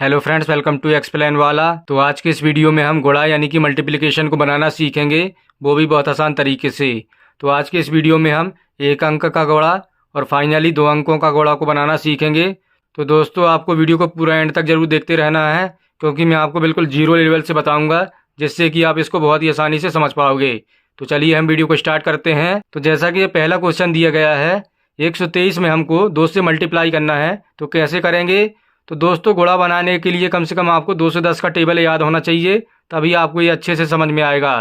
Hello friends, welcome to explain वाला। तो आज के इस वीडियो में हम गुणा यानी कि मल्टीप्लिकेशन को बनाना सीखेंगे, वो भी बहुत आसान तरीके से। तो आज के इस वीडियो में हम एक अंक का गुणा और फाइनली 2 अंकों का गुणा को बनाना सीखेंगे। तो दोस्तों, आपको वीडियो को पूरा एंड तक जरूर देखते रहना है, क्योंकि मैं आपको बिल्कुल जीरो लेवल से बताऊँगा, जिससे कि आप इसको बहुत ही आसानी से समझ पाओगे। तो चलिए हम वीडियो को स्टार्ट करते हैं। तो जैसा कि ये पहला क्वेश्चन दिया गया है, 123 में हमको 2 से मल्टीप्लाई करना है। तो कैसे करेंगे? तो दोस्तों, गुणा बनाने के लिए कम से कम आपको 2 से 10 का टेबल याद होना चाहिए, तभी आपको ये अच्छे से समझ में आएगा।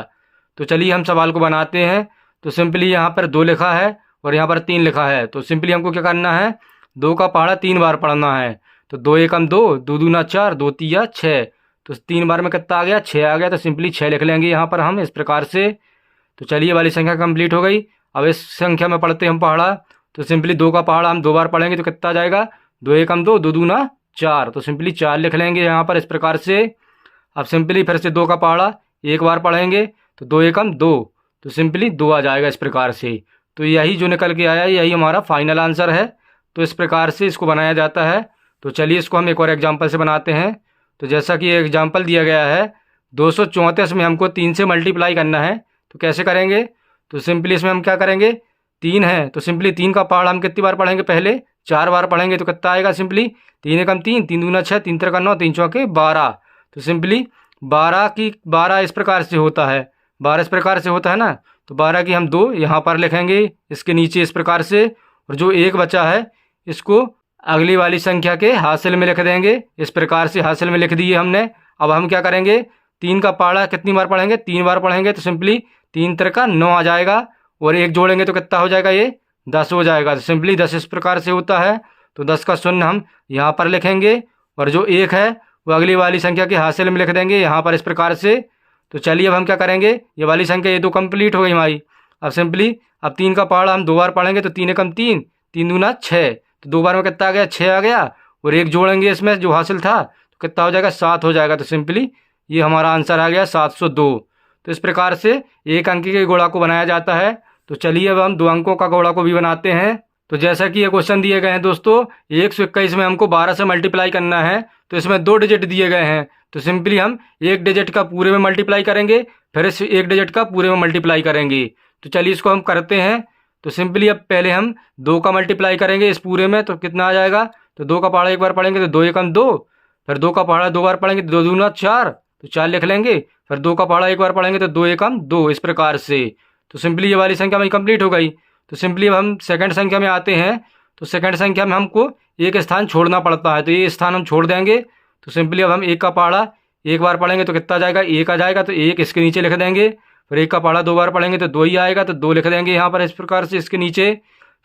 तो चलिए हम सवाल को बनाते हैं। तो सिंपली यहाँ पर 2 लिखा है और यहाँ पर 3 लिखा है। तो सिंपली हमको क्या करना है, 2 का पहाड़ा 3 बार पढ़ना है। तो 2 एकम 2, 2 दूना 4, 2 तिया 6। तो 3 बार में कितना आ गया? 6 आ गया। तो सिंपली 6 लिख लेंगे यहाँ पर हम इस प्रकार से। तो चलिए, वाली संख्या कंप्लीट हो गई। अब इस संख्या में पढ़ते हम पहाड़ा। तो सिंपली 2 का पहाड़ा हम 2 बार पढ़ेंगे तो कितना आ जाएगा? 2 एकम 2, 2 दूना 4। तो सिंपली 4 लिख लेंगे यहाँ पर इस प्रकार से। अब सिंपली फिर से 2 का पहाड़ा 1 बार पढ़ेंगे तो 2 एकम 2, तो सिंपली 2 आ जाएगा इस प्रकार से। तो यही जो निकल के आया, यही हमारा फाइनल आंसर है। तो इस प्रकार से इसको बनाया जाता है। तो चलिए इसको हम एक और एग्जाम्पल से बनाते हैं। तो जैसा कि एग्जाम्पल दिया गया है, 234 में हमको 3 से मल्टीप्लाई करना है। तो कैसे करेंगे? तो सिंपली इसमें हम क्या करेंगे, 3 है तो सिंपली 3 का पहाड़ा हम कितनी बार पढ़ेंगे? पहले 4 बार पढ़ेंगे। तो कितना आएगा? सिंपली 3 एकम 3, 3 दूना 6, 3 तिरका 9, 3 चौके 12। तो सिंपली 12 इस प्रकार से होता है, 12 इस प्रकार से होता है ना। तो 12 की हम 2 यहाँ पर लिखेंगे इसके नीचे इस प्रकार से, और जो 1 बचा है इसको अगली वाली संख्या के हासिल में लिख देंगे इस प्रकार से। हासिल में लिख दिए हमने। अब हम क्या करेंगे, 3 का पहाड़ा कितनी बार पढ़ेंगे? 3 बार पढ़ेंगे। तो सिंपली 3 तिरका 9 आ जाएगा, और 1 जोड़ेंगे तो कितना हो जाएगा? ये 10 हो जाएगा। तो सिंपली 10 इस प्रकार से होता है। तो 10 का शून्य हम यहाँ पर लिखेंगे, और जो 1 है वो अगली वाली संख्या के हासिल में लिख देंगे यहाँ पर इस प्रकार से। तो चलिए अब हम क्या करेंगे, ये वाली संख्या ये तो कंप्लीट हो गई हमारी। अब सिंपली अब 3 का पहाड़ा हम 2 बार पढ़ेंगे तो 3 एकम 3, 3 दूना 6। तो 2 बार में कितना आ गया? 6 आ गया, और 1 जोड़ेंगे इसमें जो हासिल था तो कितना हो जाएगा? 7 हो जाएगा। तो सिंपली ये हमारा आंसर आ गया 702। तो इस प्रकार से एक अंक के गुणा को बनाया जाता है। तो चलिए अब हम 2 अंकों का गुणा को भी बनाते हैं। तो जैसा कि ये क्वेश्चन दिए गए हैं दोस्तों, 121 में हमको 12 से मल्टीप्लाई करना है। तो इसमें 2 डिजिट दिए गए हैं। तो सिंपली हम 1 डिजिट का पूरे में मल्टीप्लाई करेंगे, फिर इस 1 डिजिट का पूरे में मल्टीप्लाई करेंगे। तो चलिए इसको हम करते हैं। तो सिंपली अब पहले हम 2 का मल्टीप्लाई करेंगे इस पूरे में, तो कितना आ जाएगा? तो 2 का पहाड़ा 1 बार पढ़ेंगे तो 2 एकम 2, फिर 2 का पहाड़ा 2 बार पढ़ेंगे तो 2 दूना 4, तो 4 लिख लेंगे। फिर 2 का पहाड़ा 1 बार पढ़ेंगे तो 2 एकम 2 इस प्रकार से। तो सिंपली ये वाली संख्या हमारी कंप्लीट हो गई। तो सिंपली अब हम सेकंड संख्या में आते हैं। तो सेकंड संख्या में हमको एक स्थान छोड़ना पड़ता है, तो ये स्थान हम छोड़ देंगे। तो सिंपली अब हम 1 का पहाड़ा 1 बार पढ़ेंगे तो कितना आ जाएगा? 1 आ जाएगा। तो 1 इसके नीचे लिख देंगे। फिर 1 का पहाड़ा 2 बार पढ़ेंगे तो 2 ही आएगा, तो 2 लिख देंगे यहाँ पर इस प्रकार से इसके नीचे।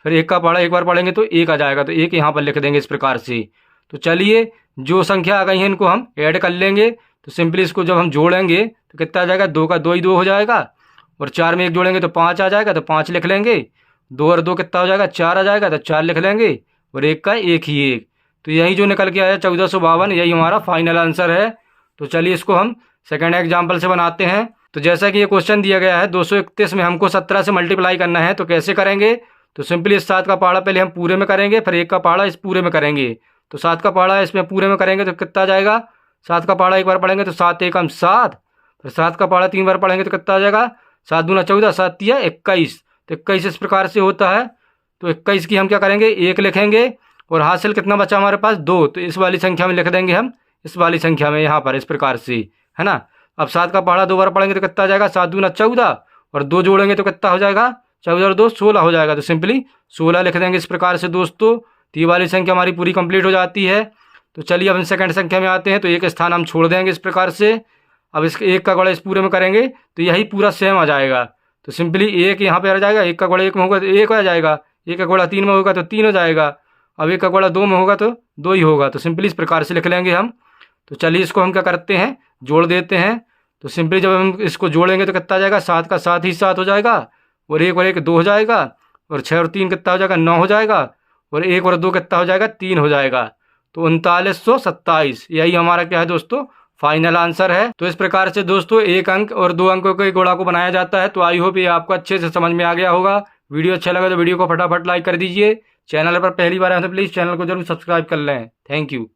फिर 1 का पहाड़ा 1 बार पढ़ेंगे तो 1 आ जाएगा, तो 1 यहाँ पर लिख देंगे इस प्रकार से। तो चलिए जो संख्या आ गई है इनको हम ऐड कर लेंगे। तो सिंपली इसको जब हम जोड़ेंगे तो कितना आ जाएगा? 2 का 2 ही 2 हो जाएगा, और 4 में 1 जोड़ेंगे तो 5 आ जाएगा, तो 5 लिख लेंगे। 2 और 2 कितना हो जाएगा? 4 आ जाएगा, तो 4 लिख लेंगे, और 1 का 1 ही 1। तो यही जो निकल के आया 1452, यही हमारा फाइनल आंसर है। तो चलिए इसको हम सेकंड एग्जाम्पल से बनाते हैं। तो जैसा कि ये क्वेश्चन दिया गया है, 231 में हमको 17 से मल्टीप्लाई करना है। तो कैसे करेंगे? तो सिंपली इस 7 का पहाड़ा पहले हम पूरे में करेंगे, फिर 1 का पहाड़ा इस पूरे में करेंगे। तो 7 का पहाड़ा इसमें पूरे में करेंगे तो कितना आ जाएगा? 7 का पहाड़ा 1 बार पढ़ेंगे तो 7 एकम 7, फिर 7 का पहाड़ा 3 बार पढ़ेंगे तो कितना आ जाएगा? 7 दूना 14, 7 तिया 21। तो 21 इस प्रकार से होता है। तो 21 की हम क्या करेंगे? 1 लिखेंगे, और हासिल कितना बचा हमारे पास? 2। तो इस वाली संख्या में लिख देंगे हम इस वाली संख्या में यहाँ पर इस प्रकार से, है ना। अब 7 का पहाड़ा 2 बार पढ़ेंगे तो कितना आ जाएगा? 7 दूना 14, और 2 जोड़ेंगे तो कितना हो जाएगा? 14 और 2 16 हो जाएगा। तो सिंपली 16 लिख देंगे इस प्रकार से दोस्तों। तो ये वाली संख्या हमारी पूरी कंप्लीट हो जाती है। तो चलिए अब हम सेकंड संख्या में आते हैं। तो एक स्थान हम छोड़ देंगे इस प्रकार से। अब इसके 1 का गुणा इस पूरे में करेंगे तो यही पूरा सेम आ जाएगा। तो सिंपली 1 यहाँ पे आ जाएगा, 1 का गुणा 1 में होगा तो 1 आ जाएगा, 1 का गुणा 3 में होगा तो 3 हो जाएगा, अब 1 का गुणा 2 में होगा तो 2 ही होगा। तो सिंपली इस प्रकार से लिख लेंगे हम। तो चलिए इसको हम क्या करते हैं, जोड़ देते हैं। तो सिंपली जब हम इसको जोड़ेंगे तो कितना आ जाएगा? 7 का 7 ही 7 हो जाएगा, और 1 2 हो जाएगा, और 6 और 3 कितना हो जाएगा? 9 हो जाएगा, और 1 और 2 कितना हो जाएगा? 3 हो जाएगा। तो 3927 यही हमारा क्या है दोस्तों? फाइनल आंसर है। तो इस प्रकार से दोस्तों एक अंक और 2 अंकों के गुणा को बनाया जाता है। तो आई होप ये आपको अच्छे से समझ में आ गया होगा। वीडियो अच्छा लगा तो वीडियो को फटाफट लाइक कर दीजिए। चैनल पर पहली बार आए तो प्लीज़ चैनल को जरूर सब्सक्राइब कर लें। Thank you.